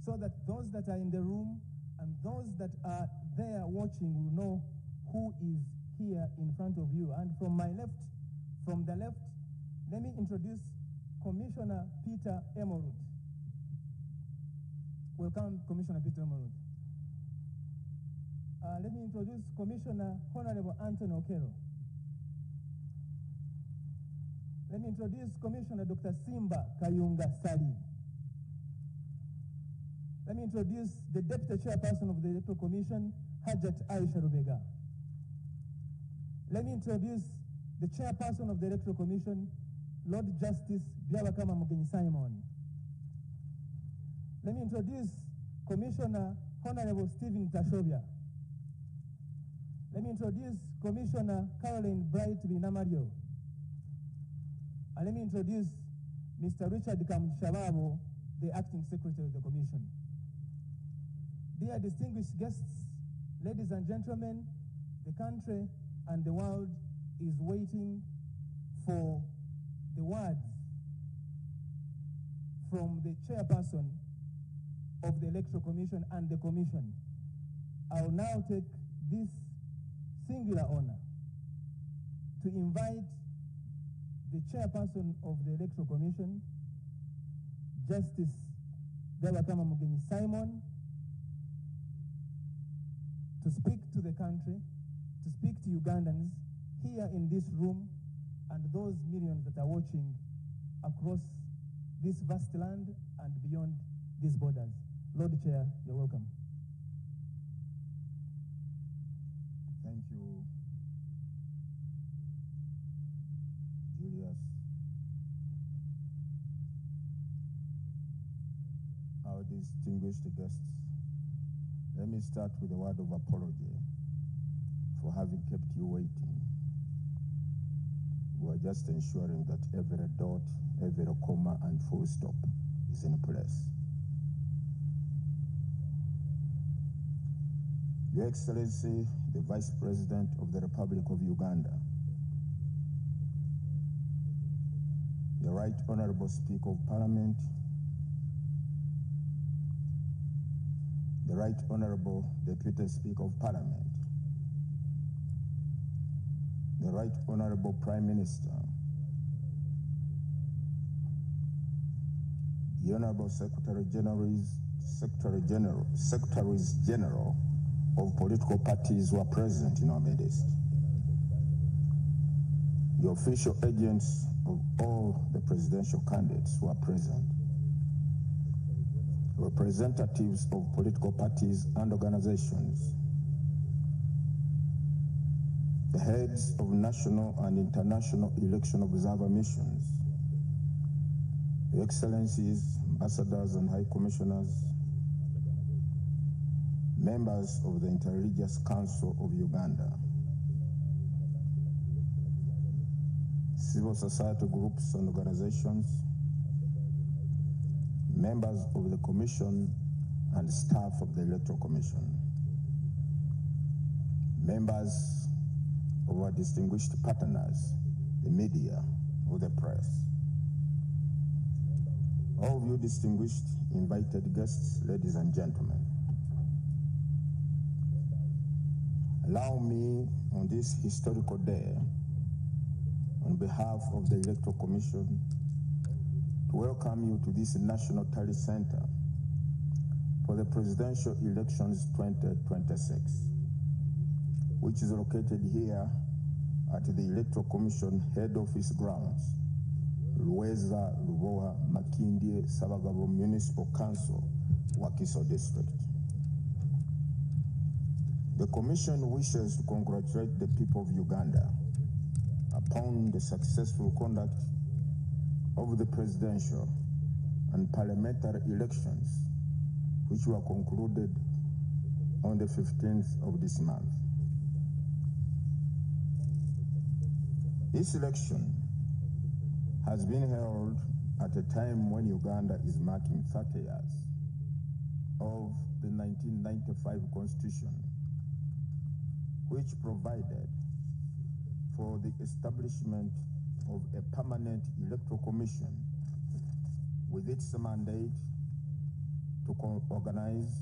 so that those that are in the room and those that are there watching will know who is here in front of you. And from my left, from the left, let me introduce Commissioner Peter Emerald. Welcome, Commissioner Peter Emerald. Let me introduce Commissioner Honorable Anthony Okero. Let me introduce Commissioner Dr. Simba Kayunga Sali. Let me introduce the Deputy Chairperson of the Electoral Commission, Hajat Aisha Rubega. Let me introduce the Chairperson of the Electoral Commission, Lord Justice Byabakama Mugenyi Simon. Let me introduce Commissioner Honorable Stephen Tashobia. Let me introduce Commissioner Caroline Bright Binamario. And let me introduce Mr. Richard Kamushababo, the Acting Secretary of the Commission. Dear distinguished guests, ladies and gentlemen, the country and the world is waiting for the words from the chairperson of the Electoral Commission and the Commission. I will now take this singular honor to invite the chairperson of the Electoral Commission, Justice Byabakama Mugenyi Simon, to speak to the country, to speak to Ugandans here in this room and those millions that are watching across this vast land and beyond these borders. Lord Chair, you're welcome. Thank you, Julius. Our distinguished guests, let me start with a word of apology for having kept you waiting. We are just ensuring that every dot, every comma, and full stop is in place. Your Excellency, the Vice President of the Republic of Uganda, the Right Honorable Speaker of Parliament, the Right Honorable Deputy Speaker of Parliament, the Right Honorable Prime Minister, the Honorable Secretaries General of political parties who are present in our midst, the official agents of all the presidential candidates who are present, representatives of political parties and organizations, the heads of national and international election observer missions, Your Excellencies, ambassadors and high commissioners, members of the Interreligious Council of Uganda, civil society groups and organizations, members of the Commission and staff of the Electoral Commission, members of our distinguished partners, the media, or the press. All of you distinguished invited guests, ladies and gentlemen, allow me on this historical day, on behalf of the Electoral Commission, to welcome you to this National Tally Center for the Presidential Elections 2026, which is located here at the Electoral Commission Head Office grounds, Luweza, Lubowa, Makindye, Sabagabo Municipal Council, Wakiso District. The Commission wishes to congratulate the people of Uganda upon the successful conduct of the presidential and parliamentary elections, which were concluded on the 15th of this month. This election has been held at a time when Uganda is marking 30 years of the 1995 Constitution, which provided for the establishment of a permanent electoral commission with its mandate to organize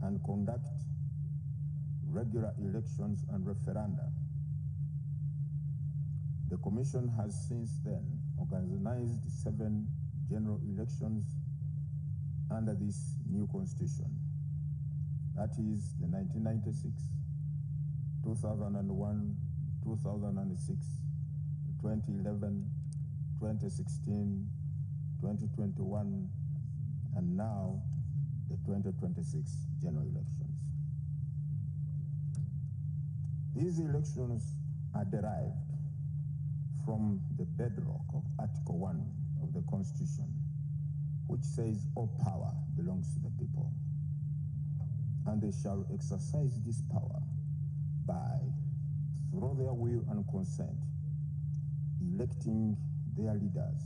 and conduct regular elections and referenda. The Commission has since then organized 7 general elections under this new constitution. That is the 1996, 2001, 2006, 2011, 2016, 2021, and now the 2026 general elections. These elections are derived from the bedrock of Article 1 of the Constitution, which says all power belongs to the people, and they shall exercise this power by, through their will and consent, electing their leaders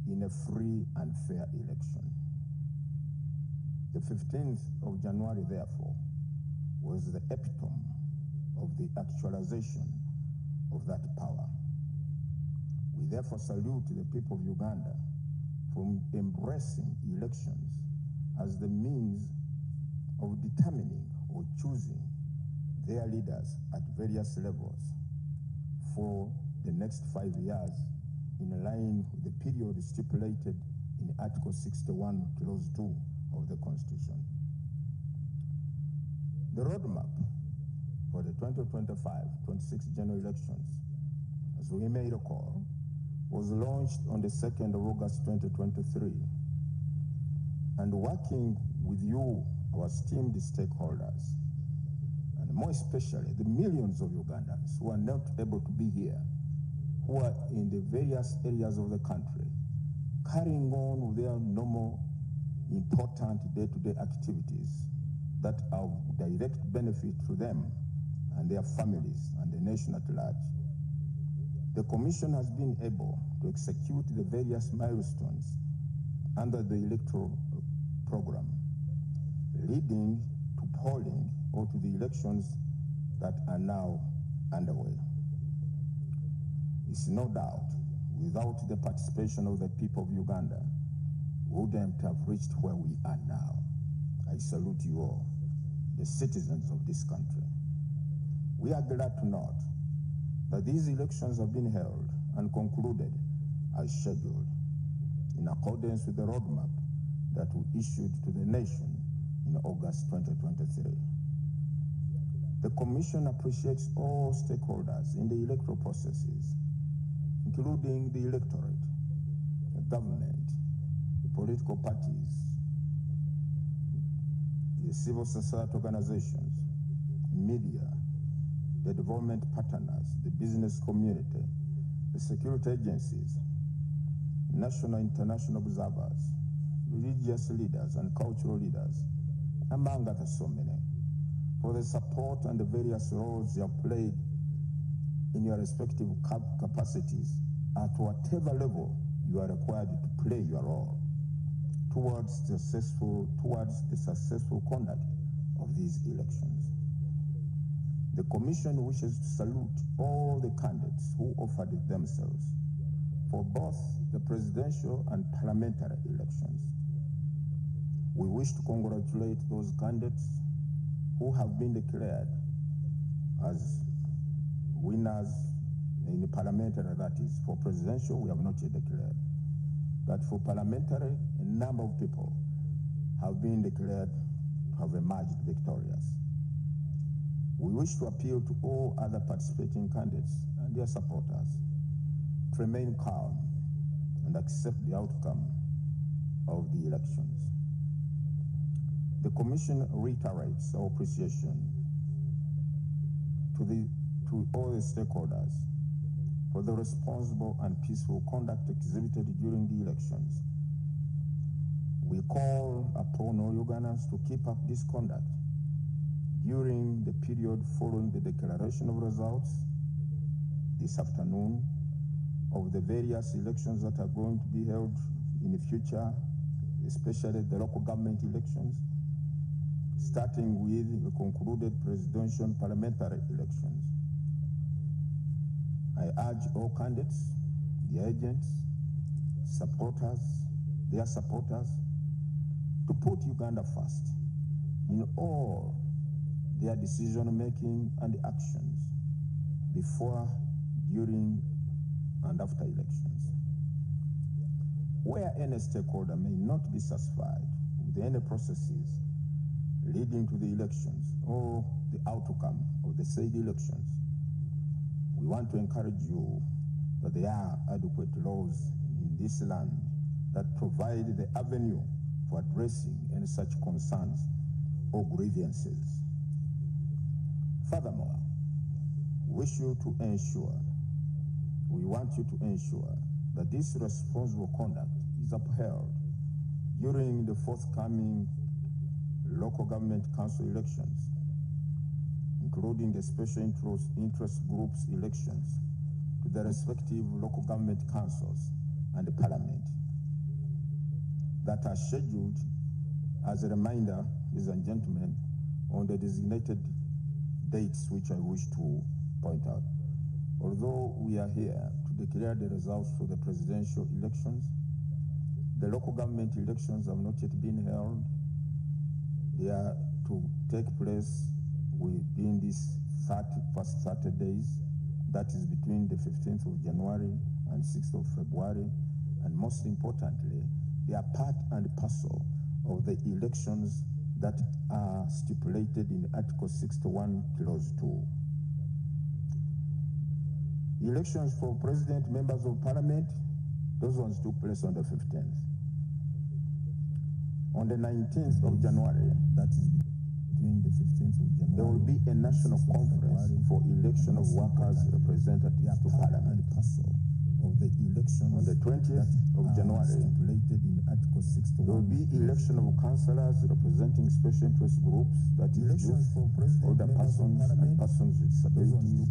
in a free and fair election. The 15th of January, therefore, was the epitome of the actualization of that power. We therefore salute the people of Uganda for embracing elections as the means of determining or choosing their leaders at various levels for the next 5 years, in line with the period stipulated in Article 61, Clause 2 of the Constitution. The roadmap for the 2025-26 general elections, as we may recall, was launched on the 2nd of August 2023, and working with you, our esteemed stakeholders, and more especially the millions of Ugandans who are not able to be here, who are in the various areas of the country, carrying on with their normal, important day-to-day activities that are of direct benefit to them and their families and the nation at large. The Commission has been able to execute the various milestones under the electoral program, leading to polling or to the elections that are now underway. It's no doubt, without the participation of the people of Uganda, we wouldn't have reached where we are now. I salute you all, the citizens of this country. We are glad to note that these elections have been held and concluded as scheduled, in accordance with the roadmap that we issued to the nation in August 2023. The Commission appreciates all stakeholders in the electoral processes, including the electorate, the government, the political parties, the civil society organizations, media, the development partners, the business community, the security agencies, national and international observers, religious leaders and cultural leaders, among others so many, for the support and the various roles you have played in your respective capacities at whatever level you are required to play your role towards the successful conduct of these elections. The Commission wishes to salute all the candidates who offered themselves for both the presidential and parliamentary elections. We wish to congratulate those candidates who have been declared as winners in the parliamentary, that is. For presidential, we have not yet declared. But for parliamentary, a number of people have been declared to have emerged victorious. We wish to appeal to all other participating candidates and their supporters to remain calm and accept the outcome of the elections. The Commission reiterates our appreciation to all the stakeholders for the responsible and peaceful conduct exhibited during the elections. We call upon all Ugandans to keep up this conduct during the period following the declaration of results this afternoon of the various elections that are going to be held in the future, especially the local government elections, starting with the concluded presidential and parliamentary elections. I urge all candidates, their agents, their supporters, to put Uganda first in all their decision-making and actions before, during, and after elections. Where any stakeholder may not be satisfied with any processes leading to the elections or the outcome of the said elections, we want to encourage you that there are adequate laws in this land that provide the avenue for addressing any such concerns or grievances. Furthermore, we want you to ensure that this responsible conduct is upheld during the forthcoming local government council elections, including the special interest groups elections to the respective local government councils and the parliament that are scheduled, as a reminder, ladies and gentlemen, on the designated dates which I wish to point out. Although we are here to declare the results for the presidential elections, the local government elections have not yet been held. They are to take place within these first 30 days, that is between the 15th of January and 6th of February, and most importantly, they are part and parcel of the elections that are stipulated in Article 61, Clause 2. Elections for president, members of parliament, those ones took place on the 15th. On the 19th of January, that is between the 15th of January, there will be a national conference for election of workers representatives to parliament. Of the election on the 20th of January, stipulated in Article 61. There will be election of councillors representing special interest groups, that is youth, older persons, and persons with disabilities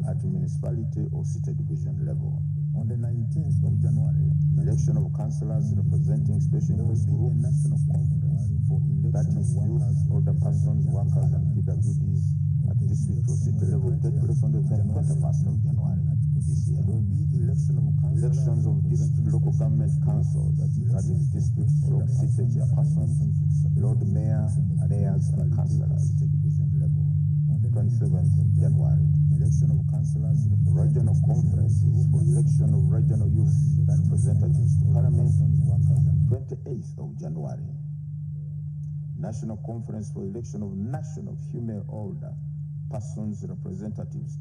at municipality or city division level. On the 19th of January, election of councillors representing special interest groups, national conference for that is youth, older persons, workers, and PWDs at district or city level will take place on the 21st of January this year. There will be elections of district local government councils, that is district or city chairpersons, Lord Mayor, mayors, and councillors. 27th January. Election of councillors, regional conferences for election of regional youth representatives to parliament. 28th of January. National conference for election of national female older persons representatives